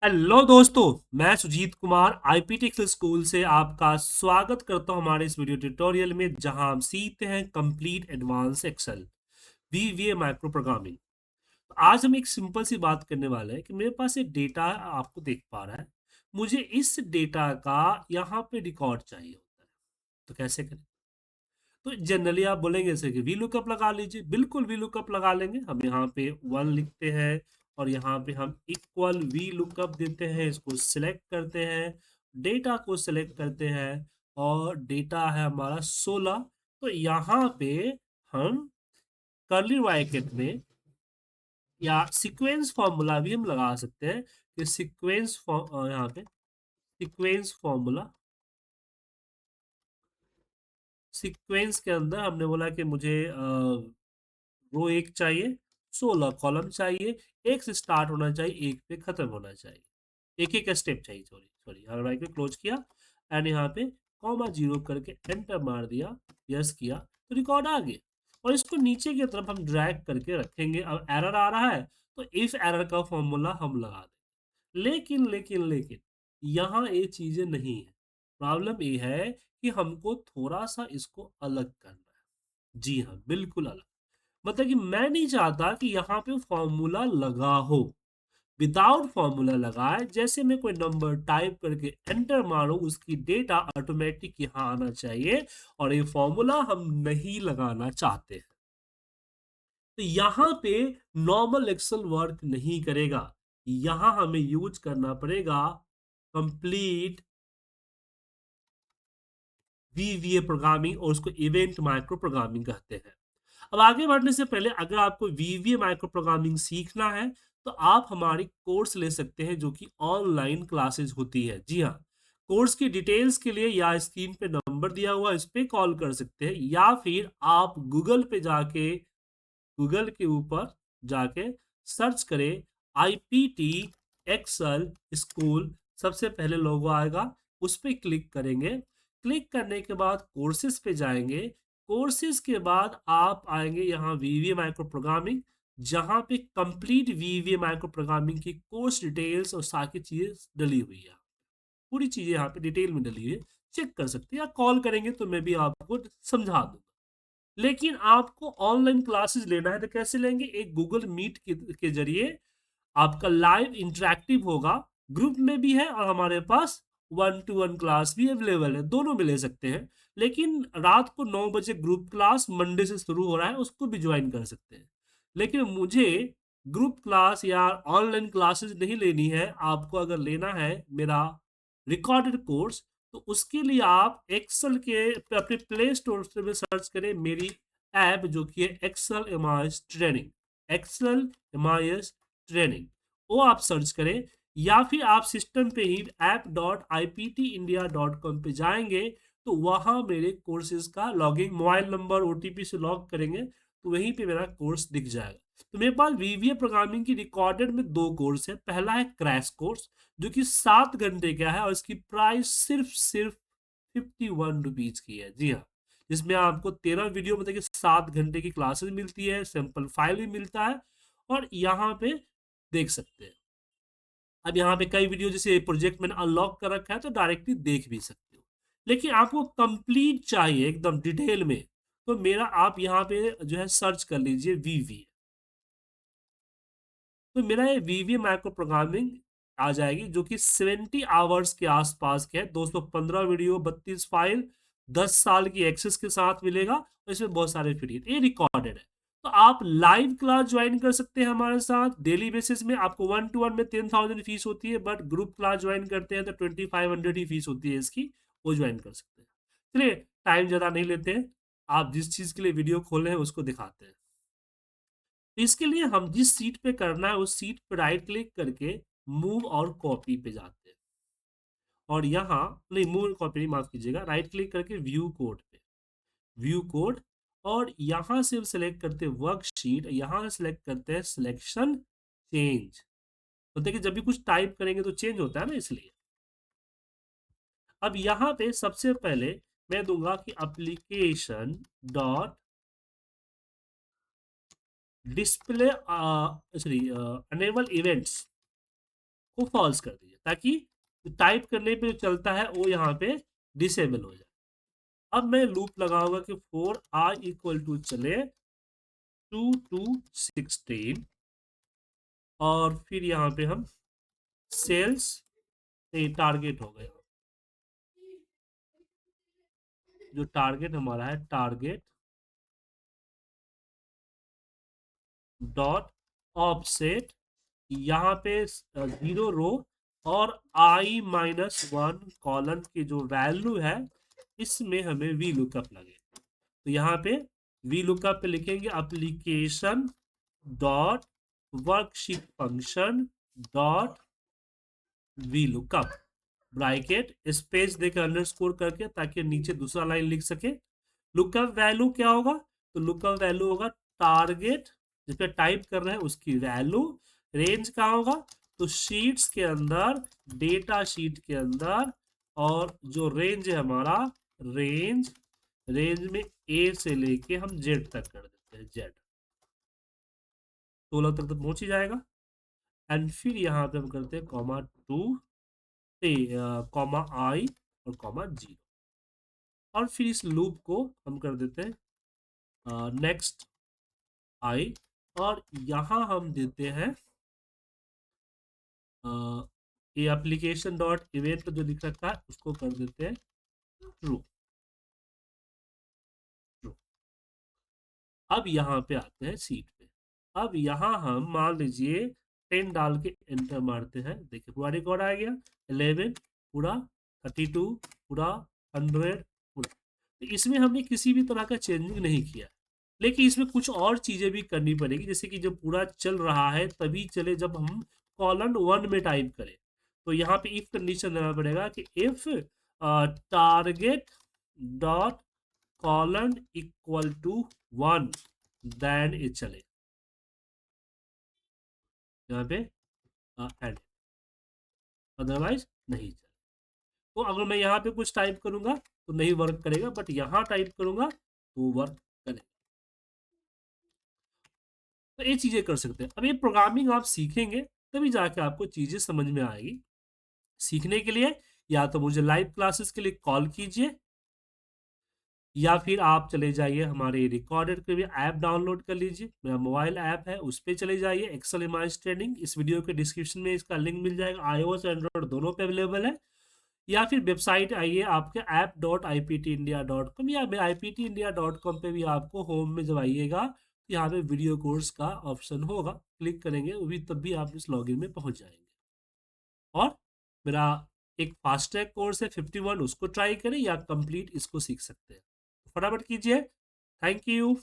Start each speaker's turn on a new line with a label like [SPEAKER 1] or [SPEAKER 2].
[SPEAKER 1] Hello दोस्तों, मैं Sujit Kumar IPT school से आपका स्वागत करता हूं हमारे इस वीडियो ट्यूटोरियल में, जहां हम सीखते हैं complete advance Excel V B A micro programming. तो आज हम एक सिंपल सी बात करने वाले हैं कि मेरे पास एक डेटा आपको देख पा रहा है। मुझे इस डेटा का यहाँ पे रिकॉर्ड चाहिए होता है, तो कैसे करें? तो जनरली आप बोलेंगे जैसे कि वी लुकअप लगा लीजिए। बिल्कुल वी लुकअप लगा लेंगे। हम यहाँ पे 1 लिखते हैं और यहाँ पे हम इक्वल वी लुकअप देते हैं, इसको सिलेक्ट करते हैं, डेटा को सिलेक्ट करते हैं और डेटा है हमारा 16। तो यहाँ पे हम कर्ली ब्रैकेट में या सीक्वेंस फॉर्मूला भी हम लगा सकते हैं कि यहाँ पे सीक्वेंस के अंदर हमने बोला कि मुझे रो एक चाहिए, 16 कॉलम चाहिए, एक से स्टार्ट होना चाहिए, एक पे खत्म होना चाहिए, एक एक स्टेप चाहिए। सॉरी सॉरी, हर को क्लोज किया एंड यहाँ पे कॉमा जीरो करके एंटर मार दिया, यस किया, तो रिकॉर्ड आ गया। और इसको नीचे की तरफ हम ड्रैग करके रखेंगे। अब एरर आ रहा है तो इफ एरर का फॉर्मूला हम लगा दें। लेकिन लेकिन लेकिन यहाँ ये चीजें नहीं है। प्रॉब्लम ये है कि हमको थोड़ा सा इसको अलग करना है। जी हाँ, बिल्कुल अलग। मतलब कि मैं नहीं चाहता कि यहाँ पे फॉर्मूला लगा हो। विदाउट फॉर्मूला लगाए, जैसे मैं कोई नंबर टाइप करके एंटर मारूं, उसकी डेटा ऑटोमेटिक यहाँ आना चाहिए और ये फॉर्मूला हम नहीं लगाना चाहते हैं। तो यहाँ पे नॉर्मल एक्सेल वर्क नहीं करेगा। यहाँ हमें यूज करना पड़ेगा कंप्लीट वीवीए प्रोग्रामिंग, और उसको इवेंट माइक्रो प्रोग्रामिंग कहते हैं। अब आगे बढ़ने से पहले, अगर आपको वीवीए माइक्रो प्रोग्रामिंग सीखना है तो आप हमारी कोर्स ले सकते हैं, जो कि ऑनलाइन क्लासेस होती है। जी हाँ, कोर्स की डिटेल्स के लिए या स्क्रीन पे नंबर दिया हुआ, इस पे कॉल कर सकते हैं, या फिर आप गूगल के ऊपर जाके सर्च करें आईपीटी एक्सेल स्कूल। सबसे पहले लोगो आएगा, उस पर क्लिक करेंगे। क्लिक करने के बाद कोर्सेज पे जाएंगे। कोर्सेज के बाद आप आएंगे यहाँ वीवीए माइक्रो प्रोग्रामिंग, जहाँ पे कंप्लीट वीवीए माइक्रो प्रोग्रामिंग की कोर्स डिटेल्स और सारी चीजें डली हुई है। पूरी चीजें यहाँ पे डिटेल में डली हुई है, चेक कर सकते हैं, या कॉल करेंगे तो मैं भी आपको समझा दूंगा। लेकिन आपको ऑनलाइन क्लासेस लेना है तो कैसे लेंगे? एक गूगल मीट के जरिए आपका लाइव इंटरेक्टिव होगा। ग्रुप में भी है और हमारे पास 1-to-1 क्लास भी अवेलेबल है, दोनों में ले सकते हैं। लेकिन रात को 9 बजे ग्रुप क्लास मंडे से शुरू हो रहा है, उसको भी ज्वाइन कर सकते हैं। लेकिन मुझे ग्रुप क्लास या ऑनलाइन क्लासेस नहीं लेनी है। आपको अगर लेना है मेरा रिकॉर्डेड कोर्स, तो उसके लिए आप एक्सेल के अपने प्ले स्टोर से में सर्च करें मेरी ऐप, जो कि है Excel M I S training. Excel M I S training, वो आप सर्च करें, या फिर आप सिस्टम पे ही app.iptindia.com पे जाएंगे तो वहां मेरे कोर्सेज का लॉगिंग, मोबाइल नंबर ओटीपी से लॉग करेंगे तो वहीं पे मेरा कोर्स दिख जाएगा। तो मेरे पास वीवीए प्रोग्रामिंग की रिकॉर्डेड में 2 कोर्स है। पहला है क्रैश कोर्स, जो कि 7 घंटे का है और इसकी प्राइस सिर्फ सिर्फ 51 रुपीज की है। जी हाँ, जिसमें आपको 13 वीडियो, मतलब कि 7 घंटे की क्लासेस मिलती है, सैंपल फाइल भी मिलता है, और यहाँ पे देख सकते हैं। अब यहाँ पे कई वीडियो जैसे प्रोजेक्ट मैंने अनलॉक कर रखा है तो डायरेक्टली देख भी सकते हो। लेकिन आपको कंप्लीट चाहिए एकदम डिटेल में, तो मेरा आप यहाँ पे जो है सर्च कर लीजिए वीवी। तो मेरा ये वीवी माइक्रो प्रोग्रामिंग आ जाएगी, जो कि 70 आवर्स के आसपास के है। 215 वीडियो, 32 फाइल, 10 साल की एक्सेस के साथ मिलेगा, और इसमें बहुत सारे फ्री, ये रिकॉर्डेड है। तो आप लाइव क्लास ज्वाइन कर सकते हैं हमारे साथ डेली बेसिस में। आपको 1-to-1 में 10,000 फीस होती है, बट ग्रुप क्लास ज्वाइन करते हैं तो 2500 ही फीस होती है इसकी, वो ज्वाइन कर सकते हैं। चलिए, टाइम ज़्यादा नहीं लेते हैं, आप जिस चीज़ के लिए वीडियो खोले हैं उसको दिखाते हैं। तो इसके लिए हम जिस सीट पे करना है उस सीट पे राइट क्लिक करके मूव और कॉपी पे जाते हैं, और यहाँ नहीं, मूव कॉपी नहीं, माफ कीजिएगा, राइट क्लिक करके व्यू कोड पे, व्यू कोड, और यहाँ से सेलेक्ट करते हैं वर्कशीट, यहाँ से सेलेक्ट करते हैं सिलेक्शन चेंज। तो देखिए, जब भी कुछ टाइप करेंगे तो चेंज होता है ना, इसलिए। अब यहाँ पे सबसे पहले मैं दूंगा कि application dot display, sorry, enable events. को फॉल्स कर दीजिए, ताकि टाइप करने पे जो चलता है वो यहाँ पे डिसेबल हो जाए। अब मैं लूप लगाऊंगा कि फोर आई इक्वल टू चले 2 to 16, और फिर यहाँ पे हम सेल्स नहीं, टारगेट हो गया, जो टारगेट हमारा है टारगेट डॉट ऑफसेट, यहाँ पे 0 रो और i-1 कॉलन की जो वैल्यू है इसमें हमें वी लुकअप लगे। तो यहाँ पे वी लुकअप पे लिखेंगे application dot worksheet function dot V lookup, bracket space देकर अंडरस्कोर करके, ताकि नीचे दूसरा लाइन लिख सके। लुकअप वैल्यू क्या होगा, तो लुकअप वैल्यू होगा टारगेट जिस पे टाइप कर रहे हैं उसकी वैल्यू। रेंज कहाँ होगा, तो शीट्स के अंदर, डेटा शीट के अंदर, और जो रेंज है हमारा रेंज, रेंज में ए से लेके हम जेड तक कर देते हैं, जेड 16 तक तो पहुंच ही जाएगा। एंड फिर यहाँ पे हम करते हैं कॉमा 2 से कॉमा आई और कॉमा 0, और फिर इस लूप को हम कर देते हैं नेक्स्ट आई, और यहाँ हम देते हैं ये एप्लीकेशन डॉट इवेंट जो लिख रखा है उसको कर देते हैं ट्रू, ट्रू। अब यहाँ पे आते हैं सीट पे। अब यहाँ हम मान लीजिए 10 डाल के एंटर मारते हैं, देखिए पूरा रिकॉर्ड आ गया, 11 पूरा, 32 पूरा, 100 पूरा। तो इसमें हमने किसी भी तरह का चेंजिंग नहीं किया, लेकिन इसमें कुछ और चीजें भी करनी पड़ेगी, जैसे कि जब पूरा चल रहा है तभी चले जब हम कॉलन 1 में टाइप करें। तो यहाँ पे इफ कंडीशन देना पड़ेगा कि if target dot colon equal to 1 then ये चले, यहाँ पे एंड, अदरवाइज नहीं चले। तो अगर मैं यहाँ पे कुछ टाइप करूंगा तो नहीं वर्क करेगा, बट यहाँ टाइप करूंगा तो वर्क करेगा। तो ये चीजें कर सकते हैं। अब ये प्रोग्रामिंग आप सीखेंगे तभी जाके आपको चीजें समझ में आएगी। सीखने के लिए या तो मुझे लाइव क्लासेस के लिए कॉल कीजिए, या फिर आप चले जाइए हमारे रिकॉर्डेड के लिए ऐप डाउनलोड कर लीजिए, मेरा मोबाइल ऐप है उस पर चले जाइए, एक्सेल इमेज ट्रेनिंग, इस वीडियो के डिस्क्रिप्शन में इसका लिंक मिल जाएगा, iOS एंड्रॉइड दोनों पे अवेलेबल है। या फिर वेबसाइट आइए आपके app.iptindia.com, या iptindia.com पे भी आपको होम में जब आइएगा तो यहाँ पे वीडियो कोर्स का ऑप्शन होगा, क्लिक करेंगे वो भी, तब भी आप इस लॉगिन में पहुंच जाएंगे। और मेरा एक फास्ट ट्रैक कोर्स है 51, उसको ट्राई करें या कंप्लीट इसको सीख सकते हैं, फटाफट कीजिए। Thank you.